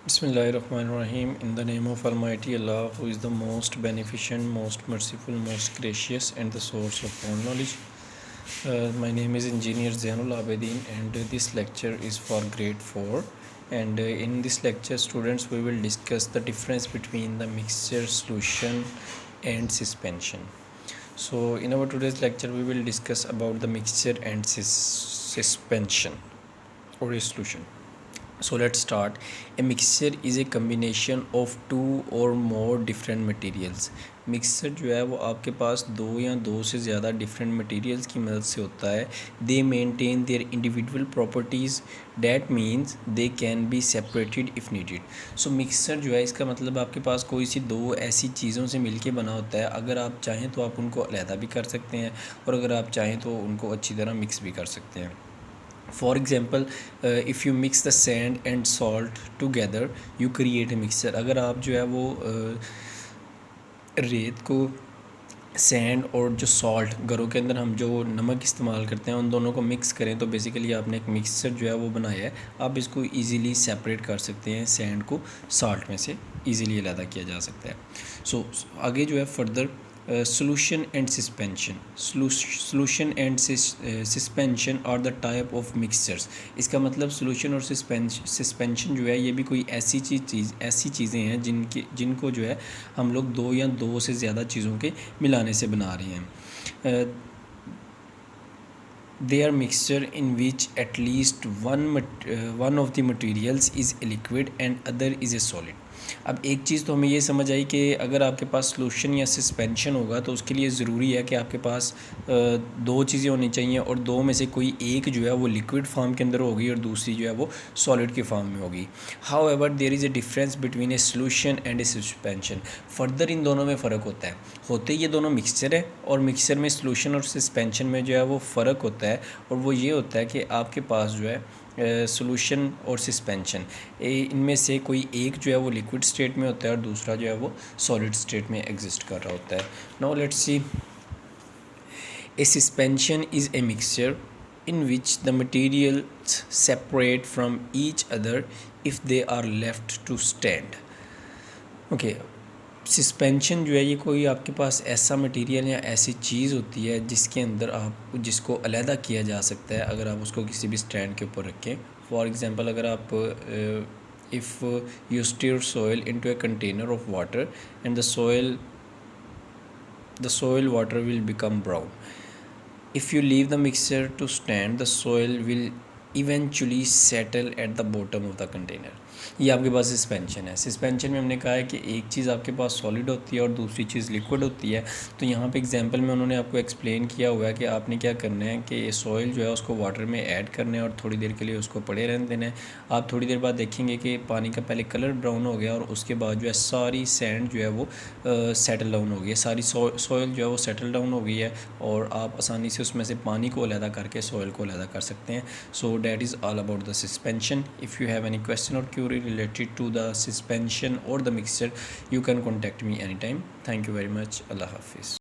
Bismillahirrahmanirrahim. In the name of Almighty Allah, who is the most beneficent, most merciful, most gracious, and the source of all knowledge. My name is Engineer Zainul Abedin, and this lecture is for grade 4. And in this lecture, students, we will discuss the difference between the mixture, solution, and suspension. So, in our today's lecture, we will discuss about the mixture and suspension or a solution. So let's start. A mixture is a combination of two or more different materials. Mixture जो है वो आपके पास दो या दो से ज़्यादा different materials की मदद से होता है. दे maintain their individual properties, that means they can be separated if needed. So mixture जो है इसका मतलब आपके पास कोई सी दो ऐसी चीज़ों से मिलके बना होता है. अगर आप चाहें तो आप उनको अलहदा भी कर सकते हैं और अगर आप चाहें तो उनको अच्छी तरह मिक्स भी कर सकते हैं. For example, if you mix the sand and salt together, you create a mixture. अगर आप जो है वो रेत को सैंड और जो सॉल्ट घरों के अंदर हम जो नमक इस्तेमाल करते हैं उन दोनों को मिक्स करें तो बेसिकली आपने एक मिक्सचर जो है वो बनाया है. आप इसको इजीली सेपरेट कर सकते हैं, सैंड को सॉल्ट में से इजीली अलग किया जा सकता है. सो आगे जो है further solution and suspension. Solution and suspension are the type of mixtures. इसका मतलब solution और suspension जो है ये भी कोई ऐसी चीज़ें हैं जिनको जो है हम लोग दो या दो से ज़्यादा चीज़ों के मिलाने से बना रहे हैं. They are mixture in which at least one of the materials is a liquid and other is a solid. अब एक चीज़ तो हमें ये समझ आई कि अगर आपके पास सॉल्यूशन या सस्पेंशन होगा तो उसके लिए ज़रूरी है कि आपके पास दो चीज़ें होनी चाहिए और दो में से कोई एक जो है वो लिक्विड फॉर्म के अंदर होगी और दूसरी जो है वो सॉलिड के फॉर्म में होगी. However there is a difference between a solution and a suspension. Further इन दोनों में फ़र्क होता है. होते ये दोनों मिक्सचर है और मिक्सचर में सॉल्यूशन और सस्पेंशन में जो है वो फ़र्क होता है और वो ये होता है कि आपके पास जो है सॉल्यूशन और सस्पेंशन इनमें से कोई एक जो है वो लिक्विड स्टेट में होता है और दूसरा जो है वो सॉलिड स्टेट में एग्जिस्ट कर रहा होता है. Now let's see. A suspension is a mixture in which the materials separate from each other if they are left to stand. Okay. Suspension जो है ये कोई आपके पास ऐसा मटेरियल या ऐसी चीज़ होती है जिसके अंदर आप जिसको अलहदा किया जा सकता है अगर आप उसको किसी भी स्टैंड के ऊपर रखें. फॉर एग्ज़ाम्पल अगर आप if you stir soil into a container of water and the soil water will become brown. If you leave the mixture to stand, the soil will eventually settle at the bottom of the container. ये आपके पास suspension है. Suspension में हमने कहा है कि एक चीज़ आपके पास सॉलिड होती है और दूसरी चीज़ लिक्विड होती है. तो यहाँ पे एग्जांपल में उन्होंने आपको एक्सप्लेन किया हुआ है कि आपने क्या करना है कि ये सॉइल जो है उसको वाटर में ऐड करना है और थोड़ी देर के लिए उसको पड़े रहने देना है. आप थोड़ी देर बाद देखेंगे कि पानी का पहले कलर ब्राउन हो गया और उसके बाद जो है सारी सैंड जो है वो सेटल डाउन हो गई है. सारी सॉइल जो है वो सेटल डाउन हो गई है और आप आसानी से उसमें से पानी को अलहदा करके सॉइल को अलहदा कर सकते हैं. So that is all about the suspension. If you have any question और Curie related to the suspension or the mixture, you can contact me anytime. Thank you very much. Allah Hafiz.